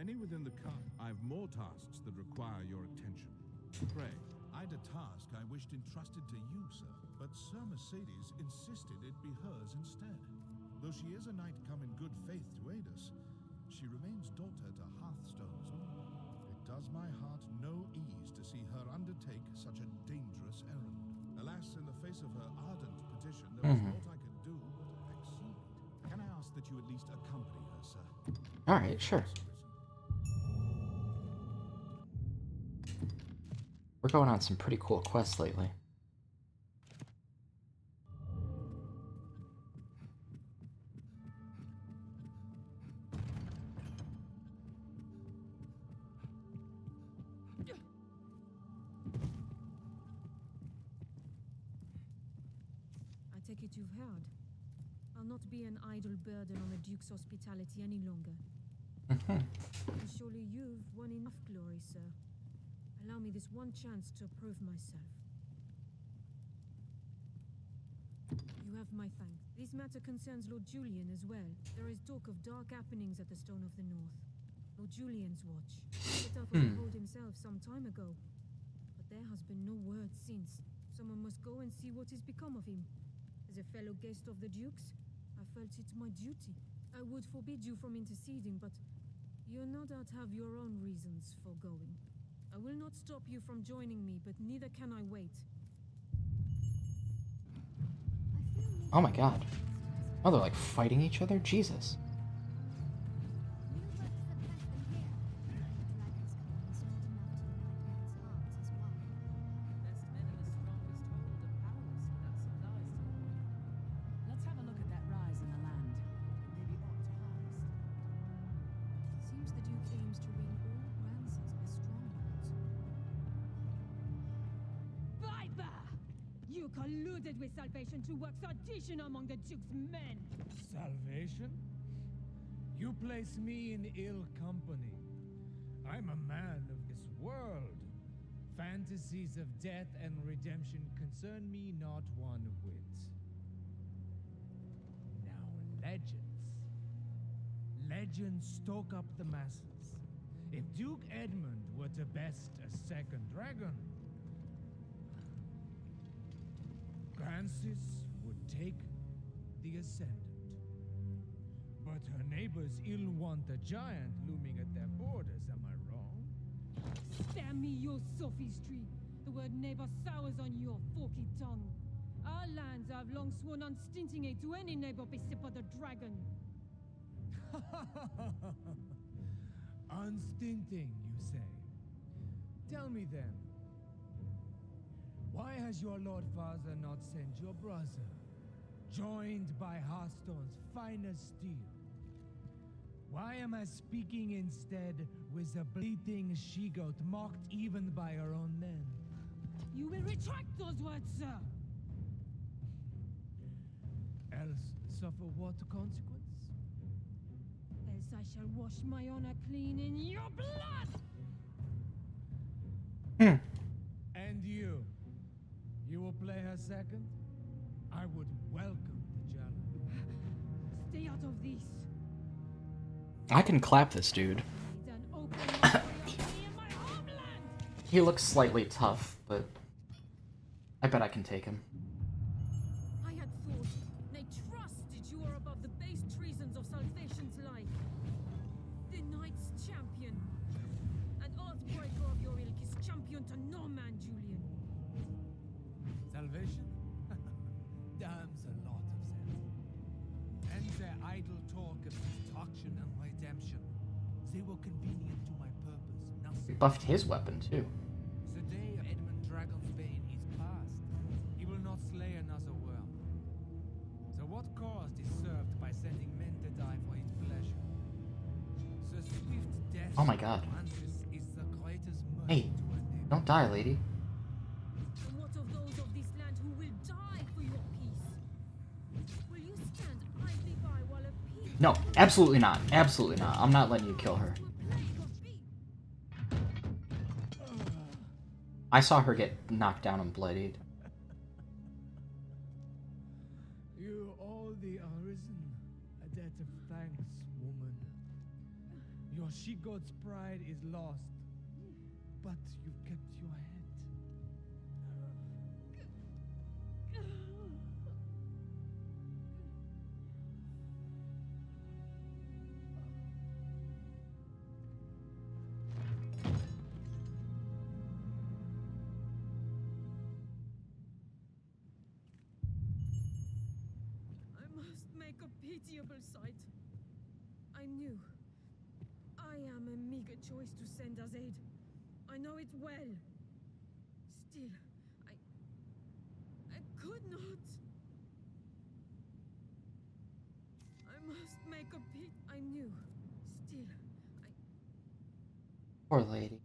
Many within the I've more tasks that require your attention. Pray. I'd a task I wished entrusted to you, sir, but Sir Mercedes insisted it be hers instead. Though she is a knight come in good faith to aid us, she remains daughter to Hearthstone's owner. It does my heart no ease to see her undertake such a dangerous errand. Alas, in the face of her ardent petition, there was naught I could do but accede. Can I ask that you at least accompany her, sir? Alright, sure. We're going on some pretty cool quests lately. I take it you've heard. I'll not be an idle burden on the Duke's hospitality any longer. And surely you've won enough glory, sir. Allow me this one chance to prove myself. You have my thanks. This matter concerns Lord Julian as well. There is talk of dark happenings at the Stone of the North. Lord Julian's watch. Set up and hold himself some time ago. But there has been no word since. Someone must go and see what has become of him. As a fellow guest of the Duke's, I felt it my duty. I would forbid you from interceding, but you no doubt have your own reasons for going. I will not stop you from joining me, but neither can I wait. Oh my god. Oh, they're like fighting each other? Jesus. Let's have a look at that rise in the land. Maybe ought to harvest. Seems the Duke aims to win all ransoms by strongholds. Viper! You colluded with Salvation to work sedition among the Duke's men! Salvation? You place me in ill company. I'm a man of this world. Fantasies of death and redemption concern me not one whit. Now, legends. Legends stoke up the masses. If Duke Edmund were to best a second dragon, Francis would take the ascendant. But her neighbors ill want a giant looming at their borders, am I wrong? Spare me your sophistry! The word neighbor sours on your forky tongue. Our lands have long sworn unstinting aid to any neighbor beset by the dragon. Unstinting, you say? Tell me then, why has your Lord Father not sent your brother, joined by Hearthstone's finest steel? Why am I speaking instead with a bleating she-goat mocked even by her own men? You will retract those words, sir! Else suffer what consequence? Else I shall wash my honor clean in your blood! And you? You will play her second? I would welcome the challenge. Stay out of this! I can clap this dude. It's an open war in my homeland! He looks slightly tough, but I bet I can take him. I had thought, nay trusted you are above the base treasons of Salvation's life. The Knight's champion. An oathbreaker of your ilk is champion to no man, Julian. Salvation? Damns a lot of them. And their idle talk of destruction and redemption. They were convenient to my purpose, He nothing. buffed his weapon, too. The day of Edmund Dragonsbane is past. He will not slay another world. So what cause is served by sending men to die for his pleasure? The swift death Oh my God. of Francis is the greatest mercy Hey, to a neighbor. don't die, lady. And what of those of this land who will die for your peace? Will you stand idly by while a people No, absolutely not. Absolutely not. I'm not letting you kill her. to a plague of beasts? I saw her get knocked down and bloodied. You owe the Arisen a debt of thanks, woman. Your she-goat's pride is lost, but you've kept your head. I must make a pitiable sight. I knew. I am a meager choice to send as aid. I know it well. Still, I could not. I must make a I knew. Still, Poor lady.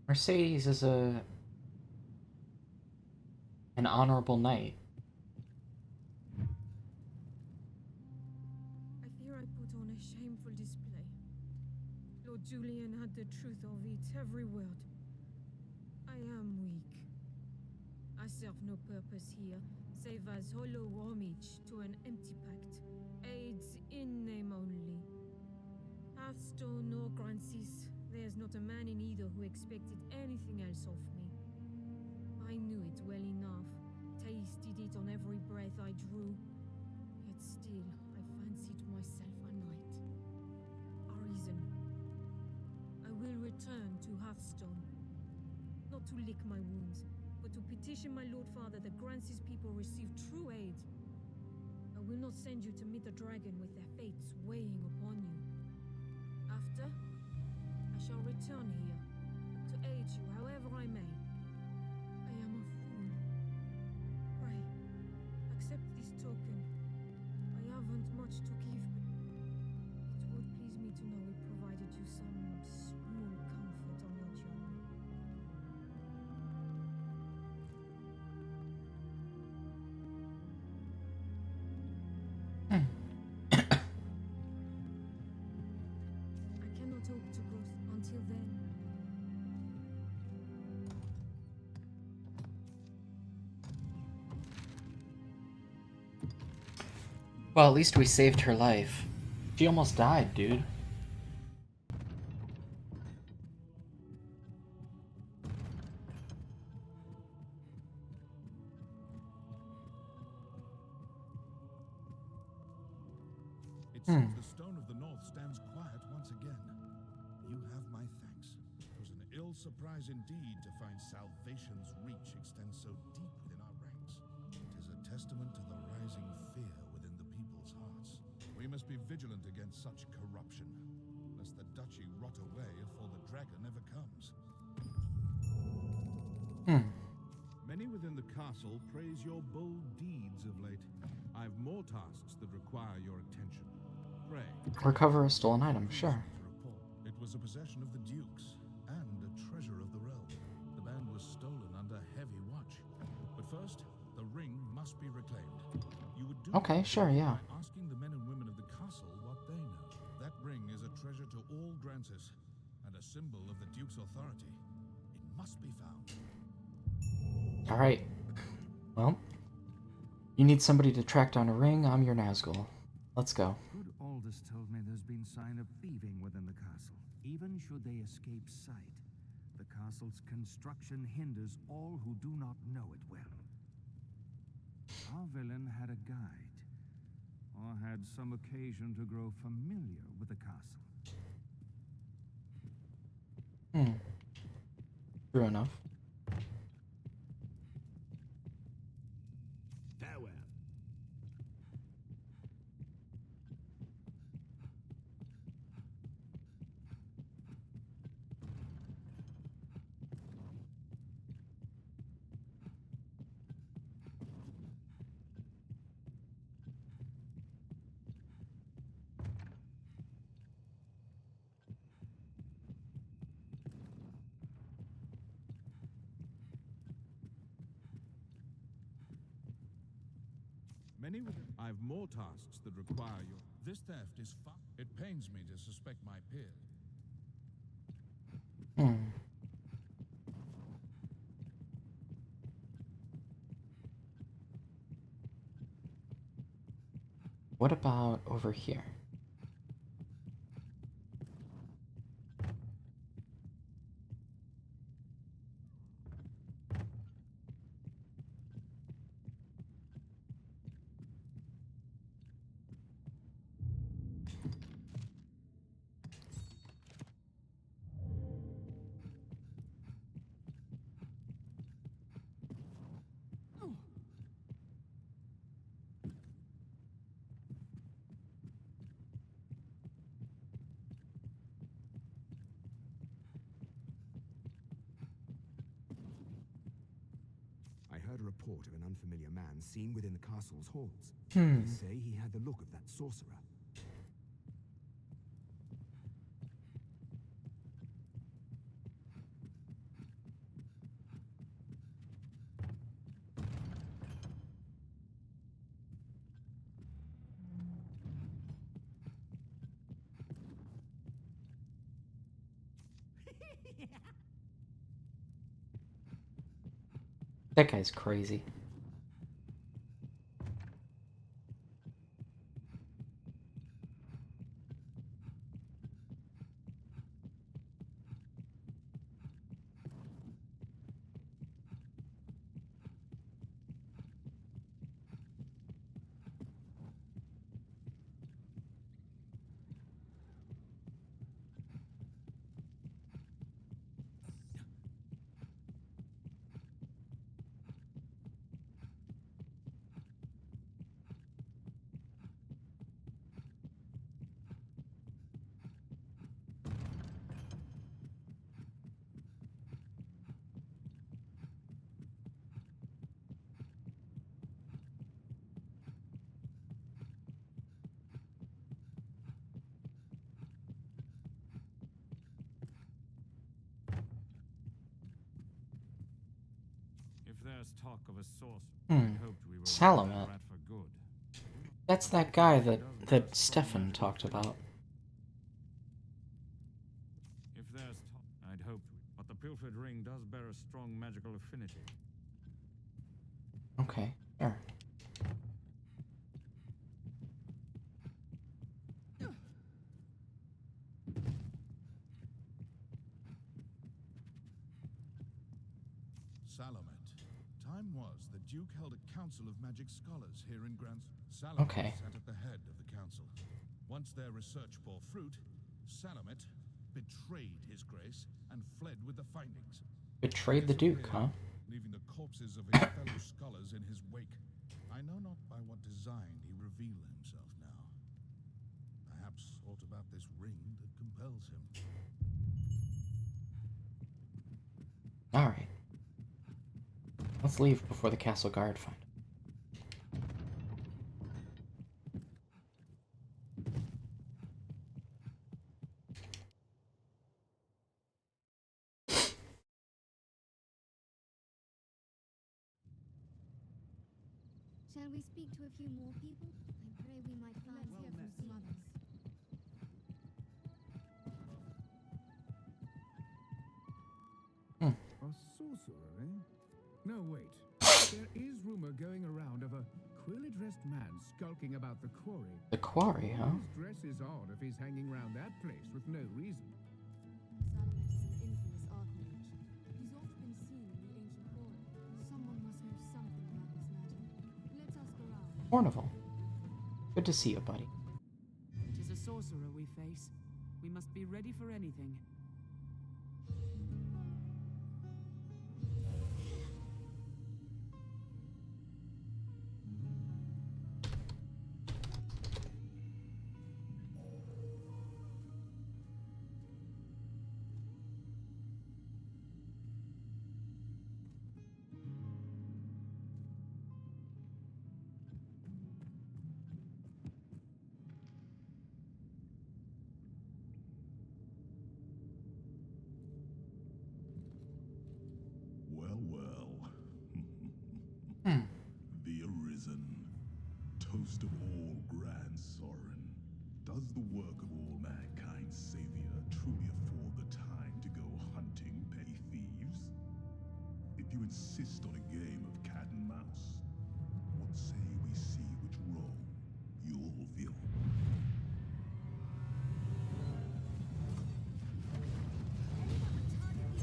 Mercedes is an honorable knight. I fear I put on a shameful display. Lord Julian had the truth of it, every word. I am weak. I serve no purpose here, save as hollow homage to an empty pact. Aids in name only. Hearthstone or Grancis, there's not a man in either who expected anything else of me. I knew it well enough, tasted it on every breath I drew. Yet still, I fancied myself a knight. Arisen. I will return to Hearthstone. Not to lick my wounds, but to petition my Lord Father that Grancis people receive true aid. I will not send you to meet the dragon with their fates weighing upon you. After, I shall return here, to aid you however I may. I am a fool. Pray, accept this token. I haven't much to give, but it would please me to know it provided you some small comfort on your journey. I cannot hope to go until then. Well, at least we saved her life. She almost died, dude. It seems the Stone of the North stands quiet once again. You have my thanks. It was an ill surprise indeed to find salvation's reach extend so deep within our ranks. It is a testament to the rising fear within the people's hearts. We must be vigilant against such corruption, lest the duchy rot away before the dragon ever comes. Many within the castle praise your bold deeds of late. I've more tasks that require your attention. Pray. Recover a stolen item, sure. It was a possession of the Duke's and a treasure of the realm. The band was stolen under heavy watch. But first, the ring must be reclaimed. You would do Okay, sure, yeah. by asking the men and women of the castle what they know. That ring is a treasure to all Grancis and a symbol of the Duke's authority. It must be found. Alright. Well, you need somebody to track down a ring. I'm your Nazgul. Let's go. Good Aldous told me there's been sign of thieving within the castle. Even should they escape sight, the castle's construction hinders all who do not know it well. Our villain had a guide, or had some occasion to grow familiar with the castle. True enough. Farewell. Many within... I've more tasks that require your... This theft is far. It pains me to suspect my peers. What about over here? heard a report of an unfamiliar man seen within the castle's halls. Hmm. They say he had the look of that sorcerer. That guy's crazy. If there's talk of a source, Hmm. I hoped we were Salamet. rat for good. That's that guy that Stefan talked about. If there's talk, I'd hoped but the pilfered ring does bear a strong magical affinity. Okay, sure. Salamet. Time was the Duke held a council of magic scholars here in Grand... Salamet Okay. sat at the head of the council. Once their research bore fruit, Salamet betrayed his grace and fled with the findings. Betrayed the Duke, huh? Leaving the corpses of his fellow scholars in his wake. I know not by what design he revealed himself now. Perhaps aught about this ring that compels him. Alright. Let's leave before the castle guard find him. Shall we speak to a few more people? I pray we might find some others. A sorcerer, eh? No, wait. There is rumor going around of a queerly-dressed man skulking about the quarry. The quarry, huh? His dress is odd if he's hanging around that place with no reason. Salamet is an infamous archmage. He's oft been seen in the ancient quarry. Someone must know something about this matter. Let's ask around. Ornival. Good to see you, buddy. It is a sorcerer we face. We must be ready for anything. Well, well. Hmm. The Arisen. Toast of all grand Sorin. Does the work of all mankind's savior truly afford the time to go hunting petty thieves? If you insist on a game of cat and mouse, what say we see which role you'll fill?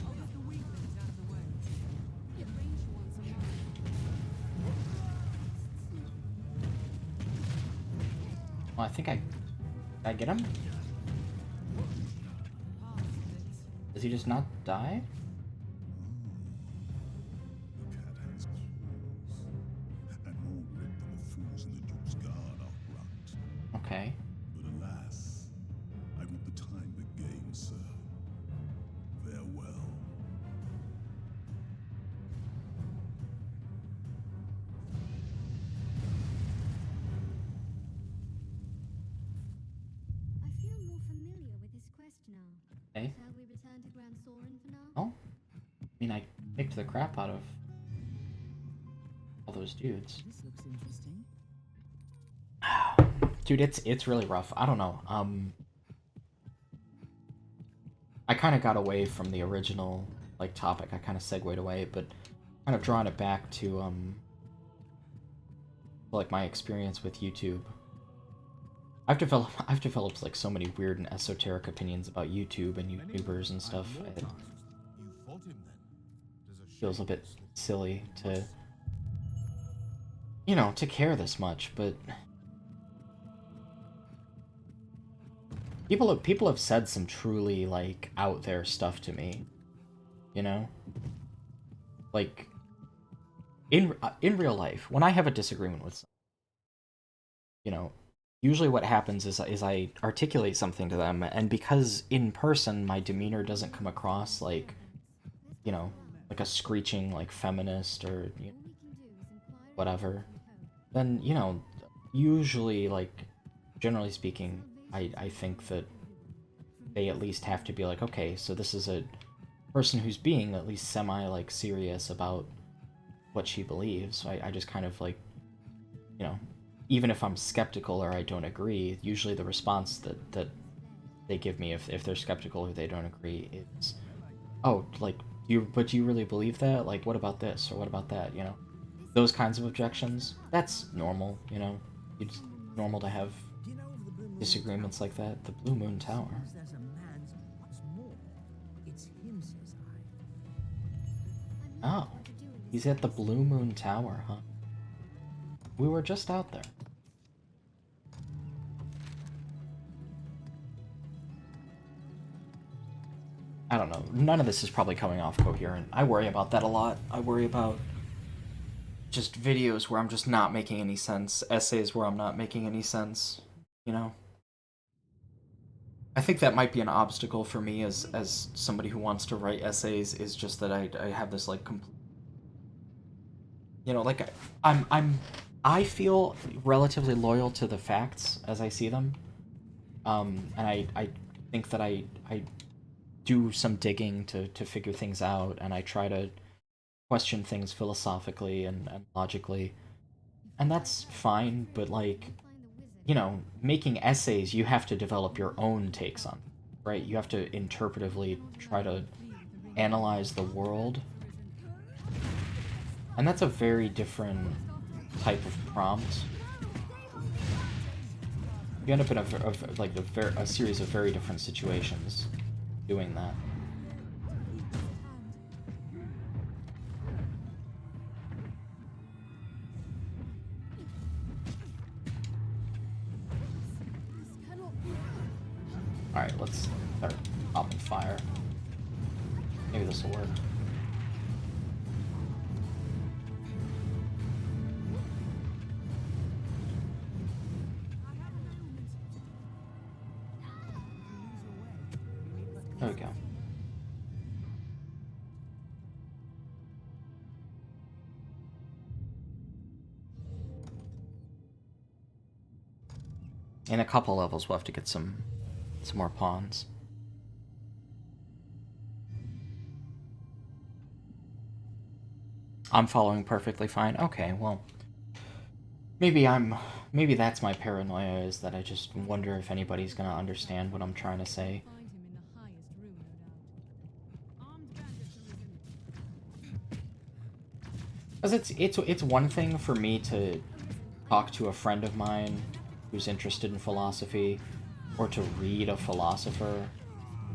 I'll get the weaklings out of the way. The ranged ones are mine. Well, I think I get him? Does he just not die? The cat has claws, and won't rip them the fools in the Duke's guard outright. Okay. But alas, I want the time the game, sir. Farewell. Okay. Shall we return to Grand Sorin for now? Oh, I mean, I kicked the crap out of all those dudes. This looks interesting. Dude, it's really rough. I don't know. I kind of got away from the original like topic. I kind of segued away, but kind of drawing it back to like my experience with YouTube. I've developed like so many weird and esoteric opinions about YouTube and YouTubers and stuff. It feels a bit silly to, you know, to care this much, but people have said some truly like out there stuff to me, you know, like in real life when I have a disagreement with someone, you know, usually what happens is I articulate something to them, and because in person my demeanor doesn't come across like, you know, like a screeching like feminist or, you know, whatever, then, you know, usually, like, generally speaking, I think that they at least have to be like, okay, so this is a person who's being at least semi like serious about what she believes. So I just kind of like, you know, even if I'm skeptical or I don't agree, usually the response that they give me if they're skeptical or they don't agree is, oh, like, but do you really believe that? Like, what about this or what about that? You know, those kinds of objections. That's normal, you know. It's normal to have disagreements like that. The Blue Moon Tower. Oh, he's at the Blue Moon Tower, huh? We were just out there. I don't know. None of this is probably coming off coherent. I worry about that a lot. I worry about just videos where I'm just not making any sense, essays where I'm not making any sense, you know? I think that might be an obstacle for me as somebody who wants to write essays, is just that I have this like complete, you know, like I feel relatively loyal to the facts as I see them, and I think that I do some digging to figure things out, and I try to question things philosophically and logically, and that's fine, but like, you know, making essays, you have to develop your own takes on, right? You have to interpretively try to analyze the world, and that's a very different type of prompt. You end up in a series of very different situations doing that. Alright, let's start popping fire. Maybe this will work. There we go. In a couple levels, we'll have to get some more pawns. I'm following perfectly fine. Okay, well, maybe that's my paranoia, is that I just wonder if anybody's gonna understand what I'm trying to say. Because it's one thing for me to talk to a friend of mine who's interested in philosophy, or to read a philosopher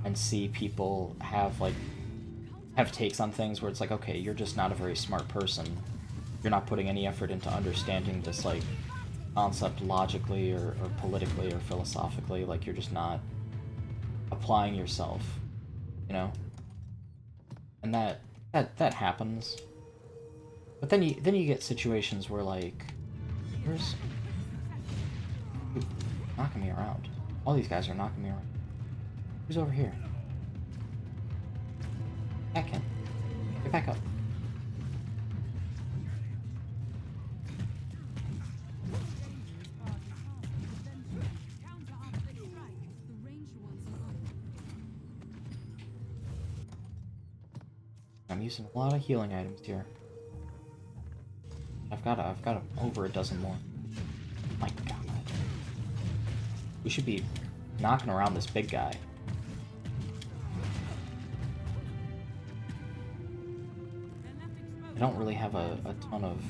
and see people have takes on things where it's like, okay, you're just not a very smart person. You're not putting any effort into understanding this like concept logically or politically or philosophically. Like, you're just not applying yourself, you know? And that happens. But then you get situations where like, there's knocking me around. All these guys are knocking me around. Who's over here? Back in. Get back up. I'm using a lot of healing items here. I've got over a dozen more. My God. We should be knocking around this big guy. I don't really have a ton of...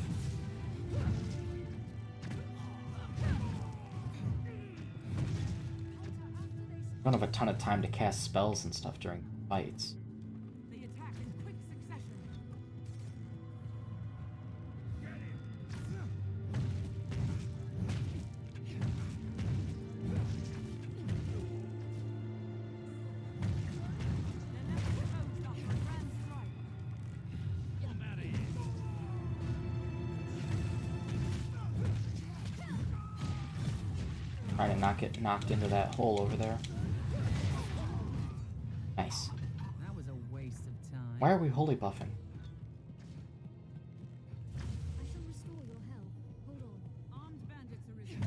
I don't have a ton of time to cast spells and stuff during fights. They attack in quick succession. Trying to not get knocked into that hole over there. Nice. That was a waste of time. Why are we holy buffing? I shall restore your health. Hold on. Armed bandits arisen.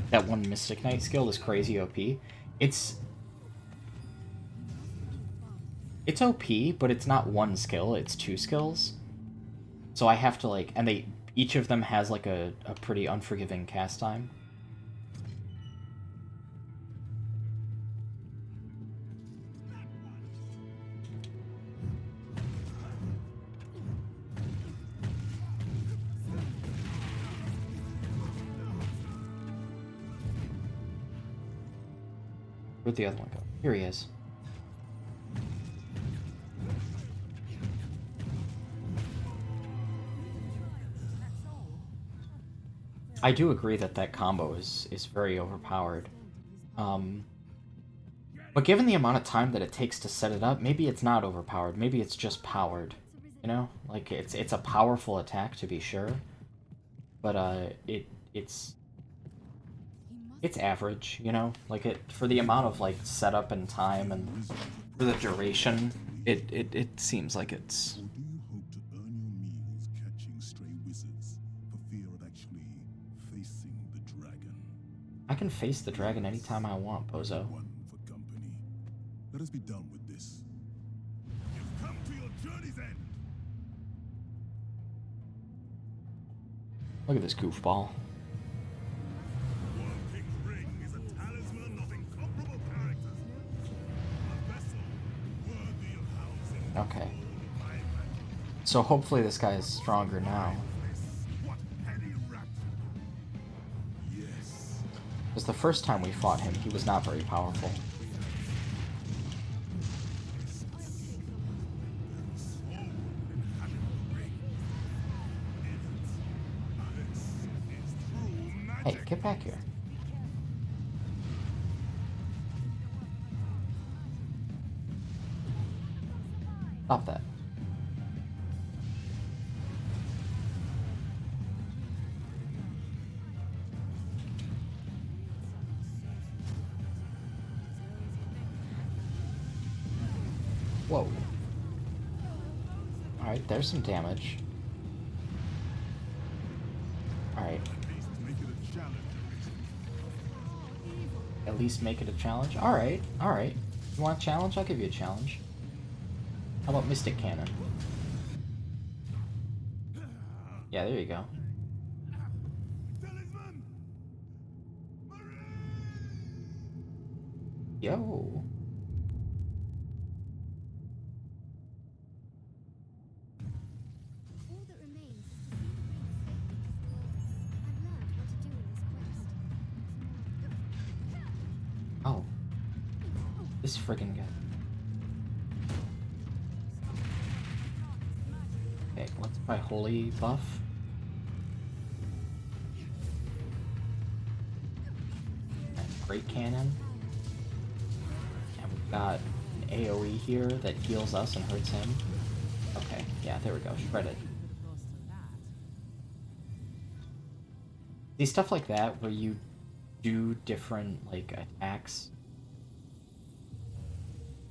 That one Mystic Knight skill is crazy OP. It's OP, but it's not one skill, it's two skills. So I have to like, and each of them has like a pretty unforgiving cast time. Where'd the other one go? Here he is. I do agree that combo is very overpowered. But given the amount of time that it takes to set it up, maybe it's not overpowered. Maybe it's just powered. You know? Like, it's a powerful attack, to be sure. But, it's average, you know? Like, for the amount of, like, setup and time and for the duration, it seems like it's... Or do you hope to earn your meals catching stray wizards for fear of actually facing the dragon? I can face the dragon anytime I want, Bozo. One for company. Let us be done with this. You've come to your journey's end. Look at this goofball. King's ring is a talisman of incomparable character. A vessel worthy of housing. Okay. So hopefully this guy is stronger now. What heady rapture. Yes. Because the first time we fought him, he was not very powerful. Hey, get back here. Stop that. Whoa. Alright, there's some damage. Alright. At least make it a challenge? Alright, alright. You want a challenge? I'll give you a challenge. How about Mystic Cannon? Yeah, there you go. Yo. All that remains is to see the ring I've learned what to do in this quest. Oh. This friggin' guy. Okay, let's try Holy Buff. And Great Cannon. And we've got an AoE here that heals us and hurts him. Okay, yeah, there we go. Shredded. See, stuff like that where you do different, like, attacks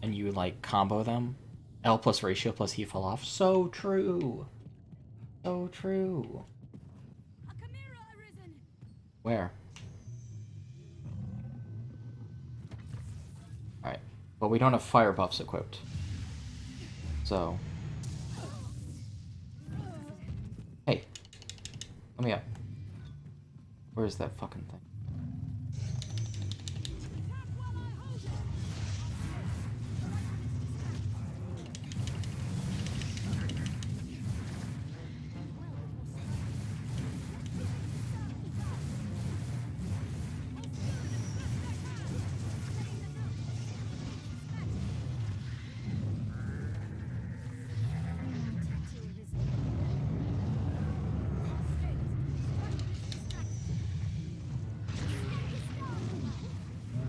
and you, like, combo them. L plus ratio plus he fell off. So true. So true. Where? Alright. But we don't have fire buffs equipped. So... Hey. Let me up. Where's that fucking thing?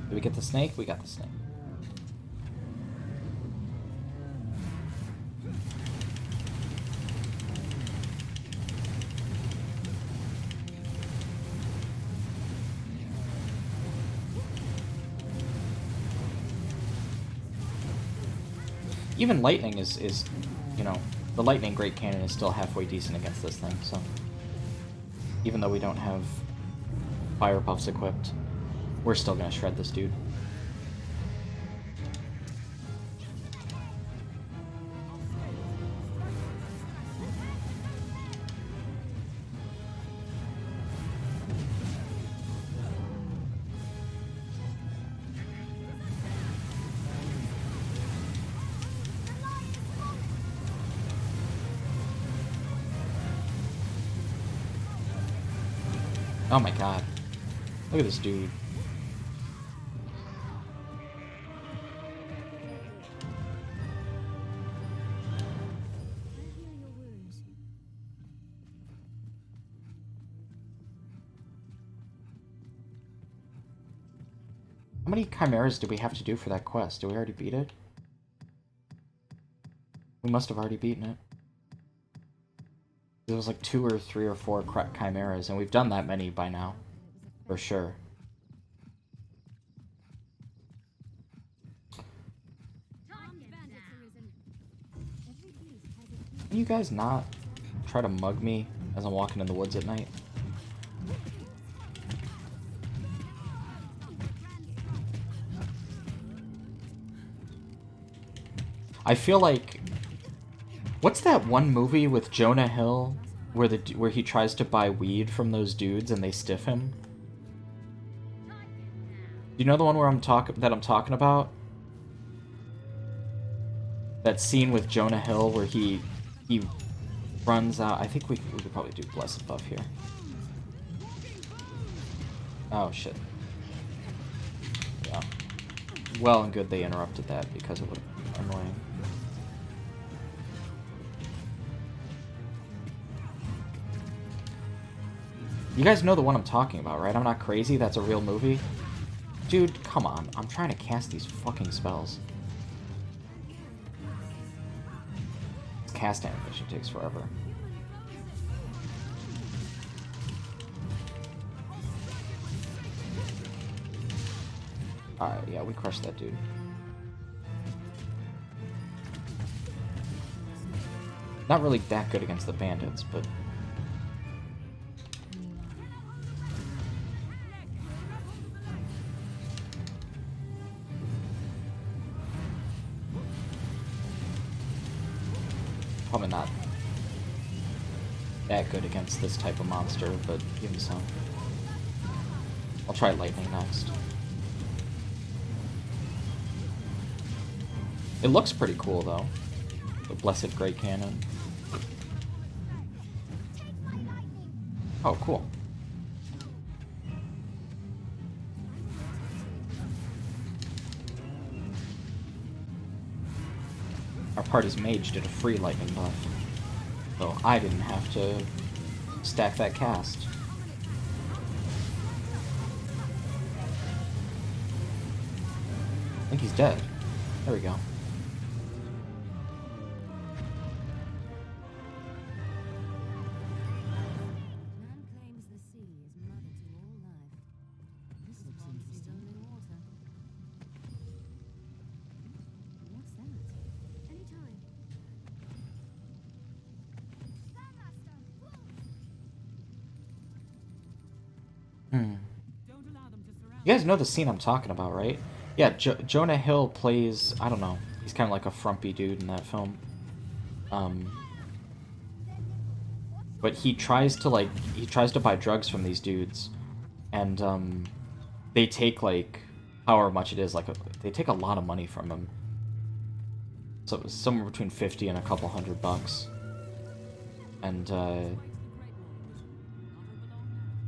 Did we get the snake? We got the snake. Even lightning is, you know, the lightning great cannon is still halfway decent against this thing, so. Even though we don't have fire buffs equipped, we're still gonna shred this dude. Oh my god. Look at this dude. How many chimeras do we have to do for that quest? Did we already beat it? We must have already beaten it. It was like 2 or 3 or 4 chimeras, and we've done that many by now. For sure. Can you guys not try to mug me as I'm walking in the woods at night? I feel like... What's that one movie with Jonah Hill where he tries to buy weed from those dudes and they stiff him? You know the one where I'm talking about? That scene with Jonah Hill where he runs out. I think we could probably do blessed buff here. Oh shit. Yeah. Well and good they interrupted that because it would have been annoying. You guys know the one I'm talking about, right? I'm not crazy, that's a real movie. Dude, come on. I'm trying to cast these fucking spells. This cast animation takes forever. Alright, yeah, we crushed that dude. Not really that good against the bandits, but... Probably not that good against this type of monster, but give me some. I'll try lightning next. It looks pretty cool, though. The Blessed Great Cannon. Oh, cool. Our party's mage did a free lightning buff, so I didn't have to stack that cast. I think he's dead. There we go. You guys know the scene I'm talking about, right? Yeah, Jonah Hill plays, I don't know, he's kind of like a frumpy dude in that film. But he tries to buy drugs from these dudes, and they take like however much it is, like they take a lot of money from him. So it was somewhere between 50 and a couple $100. And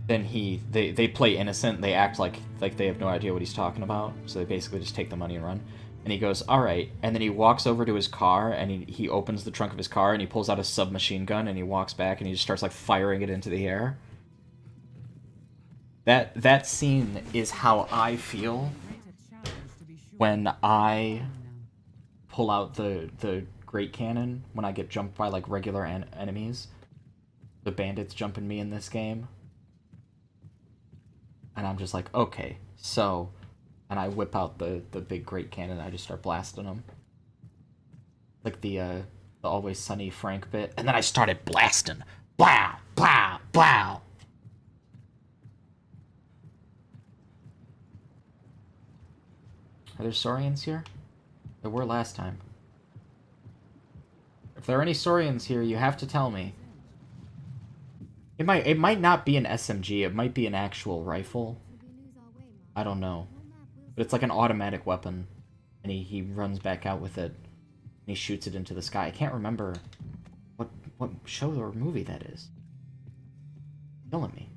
then they play innocent. They act like they have no idea what he's talking about. So they basically just take the money and run. And he goes, all right. And then he walks over to his car, and he opens the trunk of his car, and he pulls out a submachine gun, and he walks back, and he just starts like firing it into the air. That scene is how I feel when I pull out the great cannon when I get jumped by like regular enemies. The bandits jumping me in this game. And I'm just like, okay, so... And I whip out the big great cannon and I just start blasting them. Like the Always Sunny Frank bit. And then I started blasting. Blow! Blow! Blow! Are there Saurians here? There were last time. If there are any Saurians here, you have to tell me. It might not be an SMG, it might be an actual rifle. I don't know. But it's like an automatic weapon. And he runs back out with it. And he shoots it into the sky. I can't remember what show or movie that is. Killing me.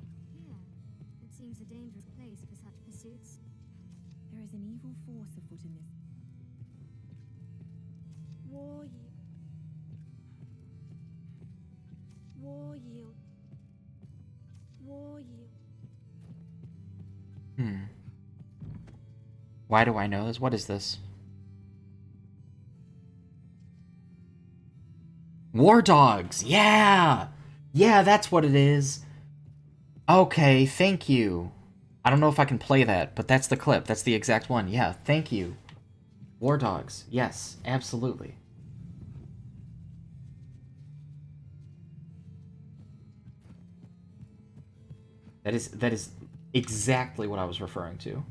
It seems a dangerous place for such pursuits. There is an evil force afoot in this. War yield. War yield. War yield. Why do I know this? What is this? War Dogs! Yeah! Yeah, that's what it is. Okay, thank you. I don't know if I can play that, but that's the clip. That's the exact one. Yeah, thank you. War Dogs. Yes, absolutely. That is exactly what I was referring to.